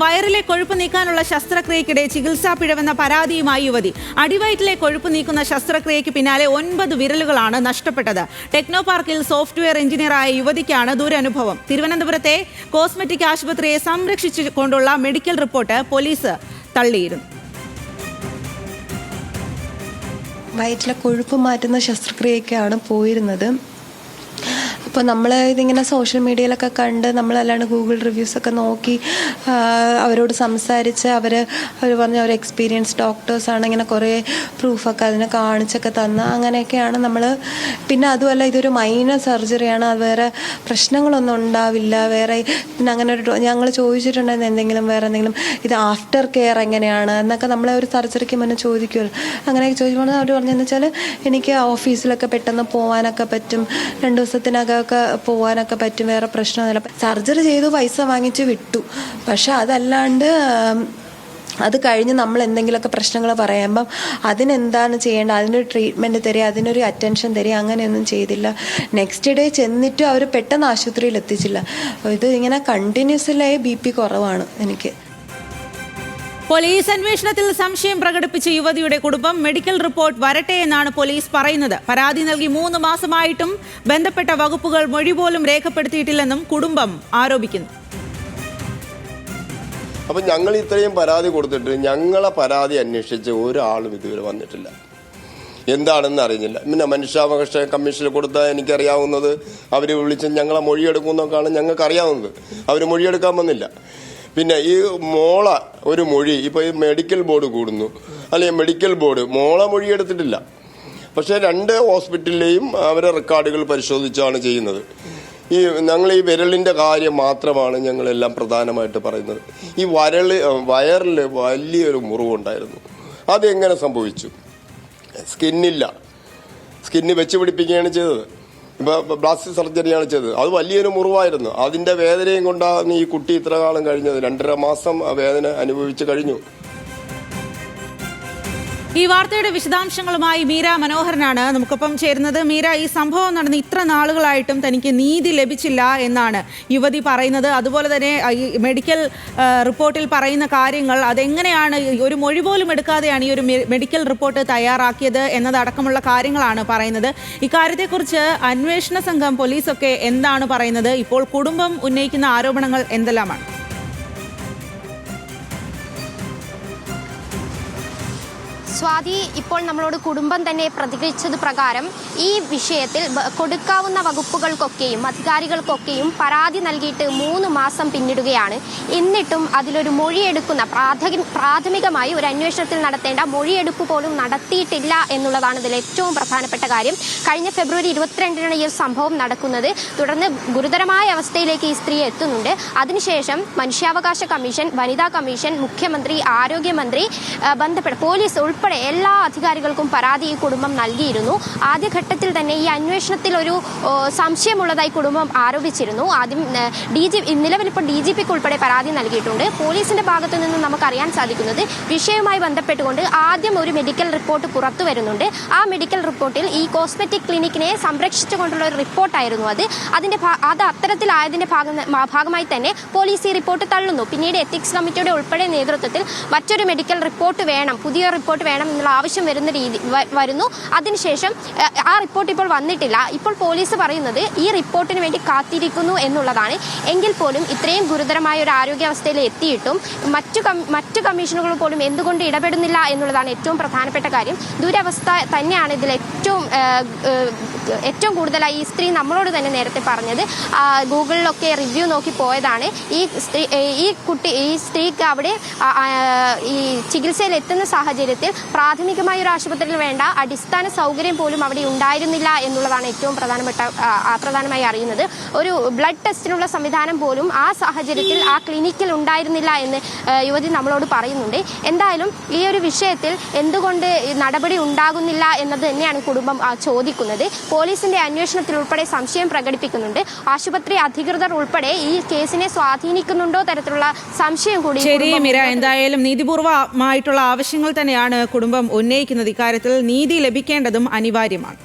വയറിലെ കൊഴുപ്പ് നീക്കാനുള്ള ശസ്ത്രക്രിയക്കിടെ ചികിത്സാ പിഴവെന്ന പരാതിയുമായി യുവതി. അടിവയറ്റിലെ കൊഴുപ്പ് നീക്കുന്ന ശസ്ത്രക്രിയയ്ക്ക് പിന്നാലെ 9 വിരലുകളാണ് നഷ്ടപ്പെട്ടത്. ടെക്നോ പാർക്കിൽ സോഫ്റ്റ്വെയർ എഞ്ചിനീയറായ യുവതിക്കാണ് ദുരനുഭവം. തിരുവനന്തപുരത്തെ കോസ്മെറ്റിക് ആശുപത്രിയെ സംരക്ഷിച്ചുകൊണ്ടുള്ള മെഡിക്കൽ റിപ്പോർട്ട് പോലീസ് തള്ളിയിരുന്നു. വയറ്റിലെ കൊഴുപ്പ് മാറ്റുന്ന ശസ്ത്രക്രിയയ്ക്കാണ് പോയിരുന്നത്. അപ്പോൾ നമ്മൾ ഇതിങ്ങനെ സോഷ്യൽ മീഡിയയിലൊക്കെ കണ്ട് നമ്മളല്ലാണ്ട് ഗൂഗിൾ റിവ്യൂസൊക്കെ നോക്കി അവരോട് സംസാരിച്ച് അവർ പറഞ്ഞ അവർ എക്സ്പീരിയൻസ് ഡോക്ടേഴ്സാണ്, ഇങ്ങനെ കുറേ പ്രൂഫൊക്കെ അതിനെ കാണിച്ചൊക്കെ തന്ന് അങ്ങനെയൊക്കെയാണ് നമ്മൾ. പിന്നെ അതുമല്ല ഇതൊരു മൈനർ സർജറിയാണ്, അത് വേറെ പ്രശ്നങ്ങളൊന്നും ഉണ്ടാവില്ല. വേറെ പിന്നെ അങ്ങനെ ഒരു ഞങ്ങൾ ചോദിച്ചിട്ടുണ്ടായിരുന്നു എന്തെങ്കിലും വേറെ എന്തെങ്കിലും ഇത് ആഫ്റ്റർ കെയർ എങ്ങനെയാണ് എന്നൊക്കെ നമ്മളെ ഒരു സർജറിക്ക് മുന്നേ ചോദിക്കുമല്ലോ. അങ്ങനെയൊക്കെ ചോദിക്കുമ്പോൾ അവർ പറഞ്ഞതെന്ന് വെച്ചാൽ എനിക്ക് ഓഫീസിലൊക്കെ പെട്ടെന്ന് പോകാനൊക്കെ പറ്റും, 2 ദിവസത്തിനകം പോവാനൊക്കെ പറ്റും, വേറെ പ്രശ്നമൊന്നുമില്ല. സർജറി ചെയ്തു പൈസ വാങ്ങിച്ച് വിട്ടു. പക്ഷെ അതല്ലാണ്ട് അത് കഴിഞ്ഞ് നമ്മൾ എന്തെങ്കിലുമൊക്കെ പ്രശ്നങ്ങൾ പറയുമ്പം അതിനെന്താണ് ചെയ്യേണ്ടത്, അതിനൊരു ട്രീറ്റ്മെൻറ്റ് തരിക, അതിനൊരു അറ്റൻഷൻ തരിക, അങ്ങനെയൊന്നും ചെയ്തില്ല. നെക്സ്റ്റ് ഡേ ചെന്നിട്ടും അവർ പെട്ടെന്ന് ആശുപത്രിയിൽ എത്തിച്ചില്ല. ഇത് ഇങ്ങനെ കണ്ടിന്യൂസ്ലായി BP കുറവാണ് എനിക്ക്. പോലീസ് അന്വേഷണത്തിൽ സംശയം പ്രകടിപ്പിച്ച യുവതിയുടെ കുടുംബം മെഡിക്കൽ റിപ്പോർട്ട് വരട്ടെ എന്നാണ് പോലീസ് പറയുന്നത്. പരാതി നൽകി 3 മാസമായിട്ടും ബന്ധപ്പെട്ട വകുപ്പുകൾ മൊഴി പോലും രേഖപ്പെടുത്തിയിട്ടില്ലെന്നും കുടുംബം ആരോപിക്കുന്നു. അപ്പം ഞങ്ങൾ ഇത്രയും പരാതി കൊടുത്തിട്ട് ഞങ്ങളെ പരാതി അന്വേഷിച്ച് ഒരാളും ഇതുവരെ വന്നിട്ടില്ല. എന്താണെന്ന് അറിഞ്ഞില്ല. പിന്നെ മനുഷ്യാവകാശ കമ്മീഷനിൽ കൊടുത്താൽ എനിക്കറിയാവുന്നത് അവർ വിളിച്ച് ഞങ്ങളെ മൊഴിയെടുക്കുന്നതൊക്കെയാണ് ഞങ്ങൾക്ക് അറിയാവുന്നത്. അവർ മൊഴിയെടുക്കാൻ വന്നില്ല. പിന്നെ ഈ മോള ഒരു മൊഴി ഇപ്പോൾ ഈ മെഡിക്കൽ ബോർഡ് കൂടുന്നു, അല്ലെങ്കിൽ മെഡിക്കൽ ബോർഡ് മോളെ മൊഴി എടുത്തിട്ടില്ല. പക്ഷേ 2 ഹോസ്പിറ്റലിലെയും അവരെ റെക്കോർഡുകൾ പരിശോധിച്ചാണ് ചെയ്യുന്നത്. ഞങ്ങൾ ഈ വിരലിൻ്റെ കാര്യം മാത്രമാണ് ഞങ്ങളെല്ലാം പ്രധാനമായിട്ട് പറയുന്നത്. ഈ വയറിൽ വലിയൊരു മുറിവുണ്ടായിരുന്നു. അതെങ്ങനെ സംഭവിച്ചു? സ്കിന്ന് വെച്ച് പിടിപ്പിക്കുകയാണ് ചെയ്തത്. ഇപ്പോൾ പ്ലാസ്റ്റിക് സർജറിയാണ് ചെയ്തത്. അത് വലിയൊരു മുറിവായിരുന്നു. അതിൻ്റെ വേദനയും കൊണ്ടാണ് ഈ കുട്ടി ഇത്ര കാലം കഴിഞ്ഞത്. 2.5 മാസം വേദന അനുഭവിച്ച് കഴിഞ്ഞു. ഈ വാർത്തയുടെ വിശദാംശങ്ങളുമായി മീര മനോഹരനാണ് നമുക്കൊപ്പം ചേരുന്നത്. മീര, ഈ സംഭവം നടന്ന് ഇത്ര നാളുകളായിട്ടും തനിക്ക് നീതി ലഭിച്ചില്ല എന്നാണ് യുവതി പറയുന്നത്. അതുപോലെ തന്നെ ഈ മെഡിക്കൽ റിപ്പോർട്ടിൽ പറയുന്ന കാര്യങ്ങൾ അതെങ്ങനെയാണ്, ഒരു മൊഴി പോലും എടുക്കാതെയാണ് ഈ ഒരു മെഡിക്കൽ റിപ്പോർട്ട് തയ്യാറാക്കിയത് എന്നതടക്കമുള്ള കാര്യങ്ങളാണ് പറയുന്നത്. ഇക്കാര്യത്തെക്കുറിച്ച് അന്വേഷണ സംഘം പോലീസൊക്കെ എന്താണ് പറയുന്നത്? ഇപ്പോൾ കുടുംബം ഉന്നയിക്കുന്ന ആരോപണങ്ങൾ എന്തെല്ലാമാണ്? സ്വാതി, ഇപ്പോൾ നമ്മളോട് കുടുംബം തന്നെ പ്രതികരിച്ചത് പ്രകാരം ഈ വിഷയത്തിൽ കൊടുക്കാവുന്ന വകുപ്പുകൾക്കൊക്കെയും അധികാരികൾക്കൊക്കെയും പരാതി നൽകിയിട്ട് 3 മാസം പിന്നിടുകയാണ്. എന്നിട്ടും അതിലൊരു മൊഴിയെടുക്കുന്ന പ്രാഥമികമായി ഒരു അന്വേഷണത്തിൽ നടത്തേണ്ട മൊഴിയെടുപ്പ് പോലും നടത്തിയിട്ടില്ല എന്നുള്ളതാണ് ഇതിൽ ഏറ്റവും പ്രധാനപ്പെട്ട കാര്യം. കഴിഞ്ഞ ഫെബ്രുവരി 22-നാണ് ഈ സംഭവം നടക്കുന്നത്. തുടർന്ന് ഗുരുതരമായ അവസ്ഥയിലേക്ക് ഈ സ്ത്രീ എത്തുന്നുണ്ട്. അതിനുശേഷം മനുഷ്യാവകാശ കമ്മീഷൻ, വനിതാ കമ്മീഷൻ, മുഖ്യമന്ത്രി, ആരോഗ്യമന്ത്രി, ബന്ധപ്പെട്ട പോലീസ് ഉൾപ്പെടെ എല്ലാ അധികാരികൾക്കും പരാതി ഈ കുടുംബം നൽകിയിരുന്നു. ആദ്യഘട്ടത്തിൽ തന്നെ ഈ അന്വേഷണത്തിൽ ഒരു സംശയമുള്ളതായി കുടുംബം ആരോപിച്ചിരുന്നു. ആദ്യം നിലവിൽ ഇപ്പോൾ DGPക്ക് ഉൾപ്പെടെ പരാതി നൽകിയിട്ടുണ്ട്. പോലീസിന്റെ ഭാഗത്തു നിന്ന് നമുക്കറിയാൻ സാധിക്കുന്നത് വിഷയവുമായി ബന്ധപ്പെട്ടുകൊണ്ട് ആദ്യം ഒരു മെഡിക്കൽ റിപ്പോർട്ട് പുറത്തു വരുന്നുണ്ട്. ആ മെഡിക്കൽ റിപ്പോർട്ടിൽ ഈ കോസ്മെറ്റിക് ക്ലിനിക്കിനെ സംരക്ഷിച്ചുകൊണ്ടുള്ള ഒരു റിപ്പോർട്ടായിരുന്നു അത് അത്തരത്തിലായതിന്റെ ഭാഗമായി തന്നെ പോലീസ് ഈ റിപ്പോർട്ട് തള്ളുന്നു. പിന്നീട് എത്തിക്സ് കമ്മിറ്റിയുടെ ഉൾപ്പെടെ നേതൃത്വത്തിൽ മറ്റൊരു മെഡിക്കൽ റിപ്പോർട്ട് വേണം, പുതിയ റിപ്പോർട്ട് വേണം എന്നുള്ള ആവശ്യം വരുന്നു. അതിനുശേഷം ആ റിപ്പോർട്ട് ഇപ്പോൾ വന്നിട്ടില്ല. ഇപ്പോൾ പോലീസ് പറയുന്നത് ഈ റിപ്പോർട്ടിന് വേണ്ടി കാത്തിരിക്കുന്നു എന്നുള്ളതാണ്. എങ്കിൽ പോലും ഇത്രയും ഗുരുതരമായ ഒരു ആരോഗ്യാവസ്ഥയിൽ എത്തിയിട്ടും മറ്റു കമ്മീഷനുകൾ പോലും എന്തുകൊണ്ട് ഇടപെടുന്നില്ല എന്നുള്ളതാണ് ഏറ്റവും പ്രധാനപ്പെട്ട കാര്യം. ദുരവസ്ഥ തന്നെയാണ് ഇതിൽ ഏറ്റവും കൂടുതലായി ഈ സ്ത്രീ നമ്മളോട് തന്നെ നേരത്തെ പറഞ്ഞത്. ഗൂഗിളിലൊക്കെ റിവ്യൂ നോക്കി പോയതാണ്. ഈ സ്ത്രീക്ക് അവിടെ ഈ ചികിത്സയിൽ എത്തുന്ന സാഹചര്യത്തിൽ പ്രാഥമികമായ ഒരു ആശുപത്രിയിൽ വേണ്ട അടിസ്ഥാന സൗകര്യം പോലും അവിടെ ഉണ്ടായിരുന്നില്ല എന്നുള്ളതാണ് ഏറ്റവും പ്രധാനമായി അറിയുന്നത്. ഒരു ബ്ലഡ് ടെസ്റ്റിനുള്ള സംവിധാനം പോലും ആ സാഹചര്യത്തിൽ ആ ക്ലിനിക്കിൽ ഉണ്ടായിരുന്നില്ല എന്ന് യുവതി നമ്മളോട് പറയുന്നുണ്ട്. എന്തായാലും ഈ ഒരു വിഷയത്തിൽ എന്തുകൊണ്ട് നടപടി ഉണ്ടാകുന്നില്ല എന്നത് തന്നെയാണ് കുടുംബം ചോദിക്കുന്നത്. പോലീസിന്റെ അന്വേഷണത്തിൽ ഉൾപ്പെടെ സംശയം പ്രകടിപ്പിക്കുന്നുണ്ട്. ആശുപത്രി അധികൃതർ ഉൾപ്പെടെ ഈ കേസിനെ സ്വാധീനിക്കുന്നുണ്ടോ തരത്തിലുള്ള സംശയം കൂടി. ശരി മീര, എന്തായാലും നീതിപൂർവമായിട്ടുള്ള ആവശ്യങ്ങൾ തന്നെയാണ് കുടുംബം ഉന്നയിക്കുന്നത്. ഇക്കാര്യത്തിൽ നീതി ലഭിക്കേണ്ടതും അനിവാര്യമാണ്.